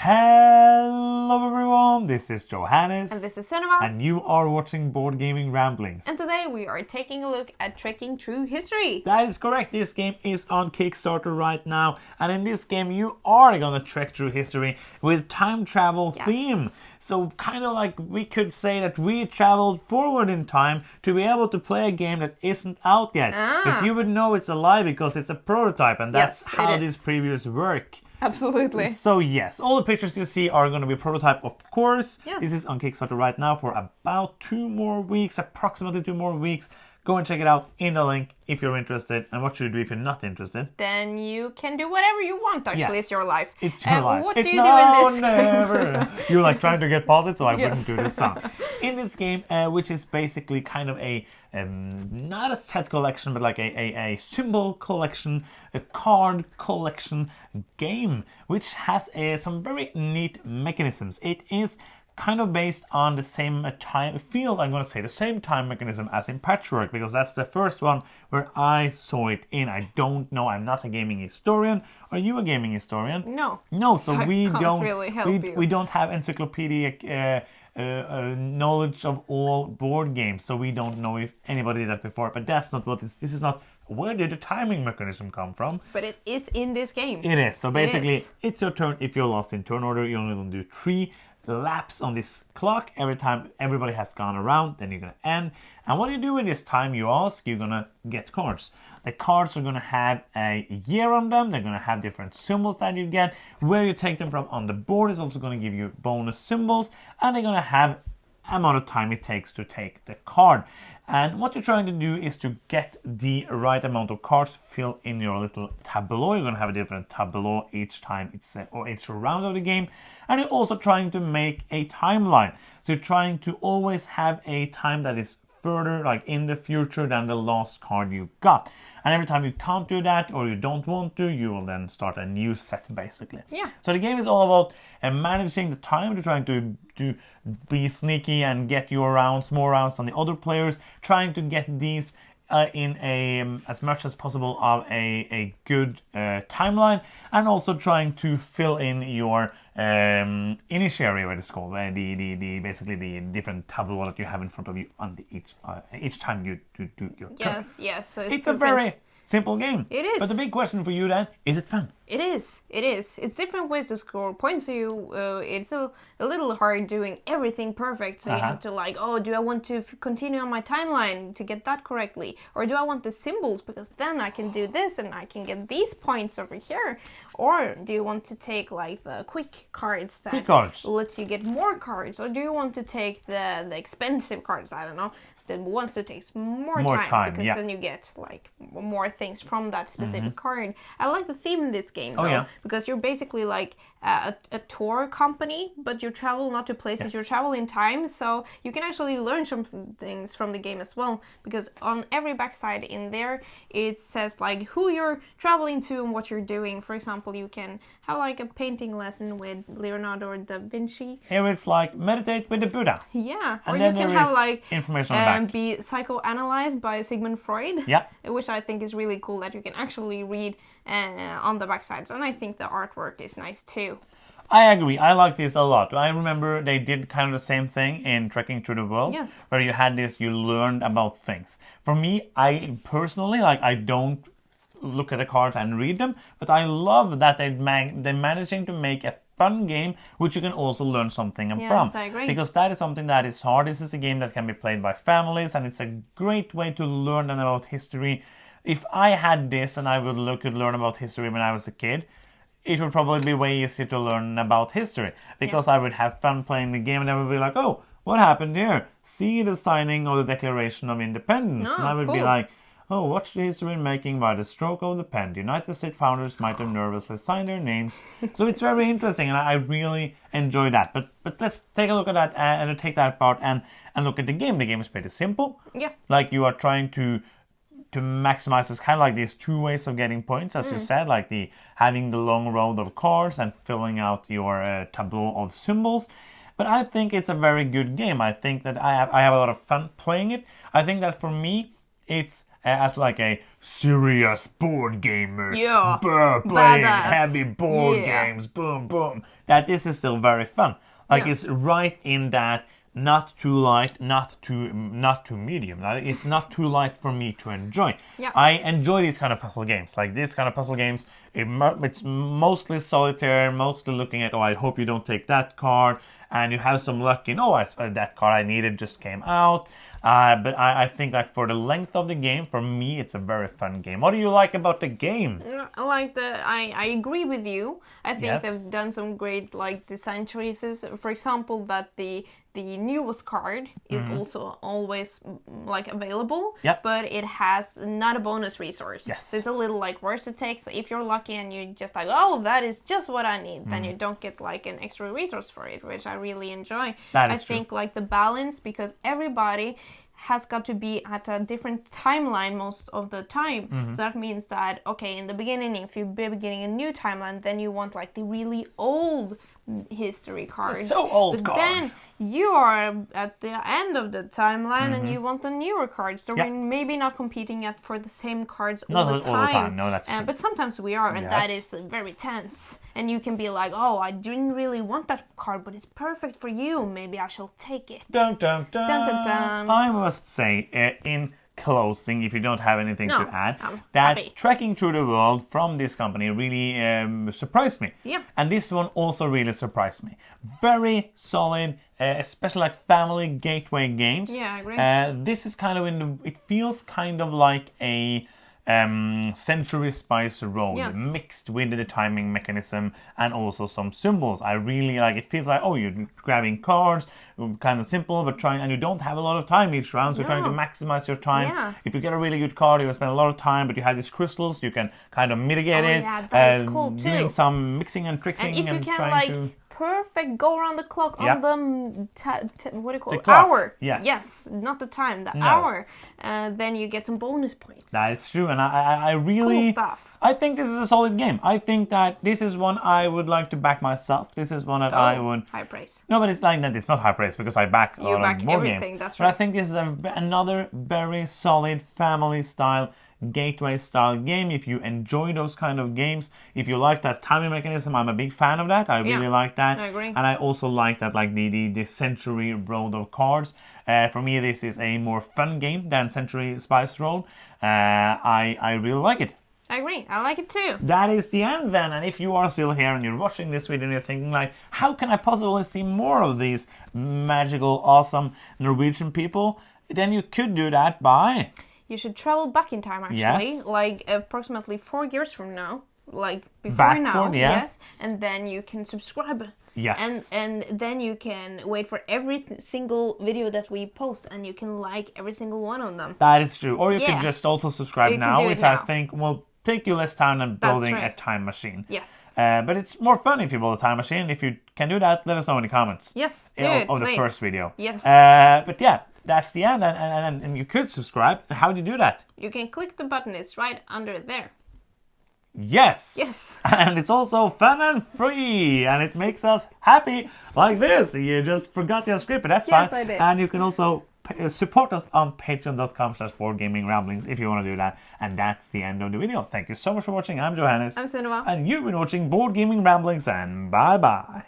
Hello everyone, this is Johannes. And this is Sunniva. And you are watching Board Gaming Ramblings. And today we are taking a look at Trekking Through History. That is correct, this game is on KickStarter right now. And in this game you are gonna trek through history with time travel theme. So kind of like we could say that we traveled forward in time to be able to play a game that isn't out yet. But you would know it's a lie because it's a prototype and that's how these previews work. Absolutely. So yes, all the pictures you see are going to be prototype, of course. Yes. This is on Kickstarter right now for about 2 more weeks, approximately 2 more weeks. Go and check it out in the link if you're interested. And what should you do if you're not interested? Then you can do whatever you want, actually. Yes. It's your life. It's your life. What it's do you do in this never. You're like trying to get past it, so I wouldn't do this song. In this game, which is basically kind of a, not a set collection, but like a symbol collection, a card collection game, which has some very neat mechanisms. It is kind of based on the same the same time mechanism as in Patchwork, because that's the first one where I saw it in. I don't know, I'm not a gaming historian. Are you a gaming historian? No, so we don't really help you. We don't have encyclopedic knowledge of all board games, so we don't know if anybody did that before. But that's not what this is not. Where did the timing mechanism come from? But it is in this game. It is. So basically, it's your turn. If you're lost in turn order, you're only going to do 3 laps on this clock. Every time everybody has gone around, then you're going to end. And what do you do with this time, you ask? You're going to get cards. The cards are going to have a year on them. They're going to have different symbols that you get. Where you take them from on the board is also going to give you bonus symbols. And they're going to have amount of time it takes to take the card. And what you're trying to do is to get the right amount of cards filled in your little tableau. You're going to have a different tableau each time or each round of the game. And you're also trying to make a timeline. So you're trying to always have a time that is further, like in the future, than the last card you got. And every time you can't do that or you don't want to, you will then start a new set, basically. Yeah. So the game is all about managing the time. You're trying to be sneaky and get your rounds, more rounds than the other players. Trying to get these in as much as possible of a good timeline, and also trying to fill in your initiary, what it's called, basically the different tableau that you have in front of you on each time you do your turn. Yes. So it's a very simple game. It is. But the big question for you then, is it fun? It is. It's different ways to score points. So it's a little hard doing everything perfect. So you have to do I want to continue on my timeline to get that correctly? Or do I want the symbols because then I can do this and I can get these points over here? Or do you want to take like the quick cards that lets you get more cards? Or do you want to take the expensive cards? I don't know. The ones that takes more time because then you get like more things from that specific card. I like the theme in this game though, because you're basically like a tour company, but you travel not to places, you travel in time, so you can actually learn some things from the game as well, because on every backside in there it says like who you're traveling to and what you're doing. For example, you can have like a painting lesson with Leonardo da Vinci. Here it's like meditate with the Buddha. Yeah, and or then you can there have is like information on the back. Be psychoanalyzed by Sigmund Freud. Yeah. Which I think is really cool that you can actually read on the backsides, and I think the artwork is nice too. I agree. I like this a lot. I remember they did kind of the same thing in Trekking Through the World. Yes. Where you had this, you learned about things. For me, I personally, I don't look at the cards and read them, but I love that they're managing to make a fun game which you can also learn something from. Yes, I agree. Because that is something that is hard. This is a game that can be played by families, and it's a great way to learn about history. If I had this and I could learn about history when I was a kid, it would probably be way easier to learn about history, because I would have fun playing the game and I would be like, oh, what happened here? See the signing of the Declaration of Independence. And I would be like, oh, watch the history making by the stroke of the pen. The United States founders might have nervously signed their names. So it's very interesting, and I really enjoy that. But let's take a look at that and take that part and look at the game. The game is pretty simple. Yeah. Like you are trying to maximize. It's kind of like these 2 ways of getting points, as you said, like having the long row of cards and filling out your tableau of symbols. But I think it's a very good game. I think that I have a lot of fun playing it. I think that for me, it's as like a serious board gamer. Yeah. Playing Badass. heavy board games, boom, boom. That this is still very fun. Like it's right in that not too light, not too medium. It's not too light for me to enjoy. Yeah. I enjoy these kind of puzzle games. Like this kind of puzzle games, it's mostly solitaire, mostly looking at, oh, I hope you don't take that card, and you have some luck in, oh, that card I needed just came out. But I think like for the length of the game, for me, it's a very fun game. What do you like about the game? I agree with you. I think Yes. they've done some great like design choices. For example, that the newest card is also always like available, Yep. but it has not a bonus resource. Yes. So it's a little like worse to take. So if you're lucky and you just like, oh, that is just what I need, then you don't get like an extra resource for it, which I really enjoy. That is I think like the balance, because everybody has got to be at a different timeline most of the time. So that means that, okay, in the beginning, if you're beginning a new timeline, then you want like the really old history cards. So old but cards. then you are at the end of the timeline and you want the newer cards. So we're maybe not competing for the same cards all the time. Not all the time, no, that's true. But sometimes we are, and that is very tense. And you can be like, oh, I didn't really want that card, but it's perfect for you. Maybe I shall take it. Dun, dun, dun. Dun, dun, dun. I must say, in closing, if you don't have anything No, to add, I'm that happy. Trekking Through the World from this company really surprised me. Yeah. And this one also really surprised me. Very solid, especially like family gateway games. Yeah, I agree. This is kind of it feels kind of like a Century Spice roll mixed with the timing mechanism and also some symbols. I really like it. Feels like, oh, you're grabbing cards, kind of simple, but and you don't have a lot of time each round, so you're trying to maximize your time. Yeah. If you get a really good card, you will spend a lot of time, but you have these crystals, you can kind of mitigate it. Yeah, that is cool too. Doing some mixing and tricksing And if you can trying like to perfect go around the clock on the what do you call The it? clock. Hour. Yes. Not the time, the No. hour. Then you get some bonus points. That is true, and I really Cool stuff. I think this is a solid game. I think that this is one I would like to back myself. This is one that I would. High praise. No, but it's like that. It's not high praise because I back a lot back of board everything, games. that's But I right. think this is another very solid family style, gateway style game. If you enjoy those kind of games, if you like that timing mechanism, I'm a big fan of that. I really like that. I agree. And I also like that, like the Century roll of cards. For me, this is a more fun game than Century Spice roll. I really like it. I agree. I like it too. That is the end then, and if you are still here and you're watching this video and you're thinking like, how can I possibly see more of these magical, awesome Norwegian people, then you could do that by... You should travel back in time, actually. Yes. Like approximately 4 years from now. Like before Back now. for- yeah. Yes. And then you can subscribe. Yes. And then you can wait for every single video that we post, and you can like every single one of them. That is true. Or you Yeah. could just also subscribe You can now, do it which I now. think will take you less time than That's building a right. time machine. Yes. But it's more fun if you build a time machine. If you can do that, let us know in the comments. Yes, do it, of the please. first video. Yes. But yeah, that's the end, and you could subscribe. How do you do that? You can click the button. It's right under there. Yes. Yes. And it's also fun and free, and it makes us happy like this. You just forgot your script, but that's Yes, fine. I did. And you can also support us on patreon.com/boardgamingramblings if you want to do that. And that's the end of the video. Thank you so much for watching. I'm Johannes. I'm Cinema. And you've been watching Board Gaming Ramblings, and bye-bye.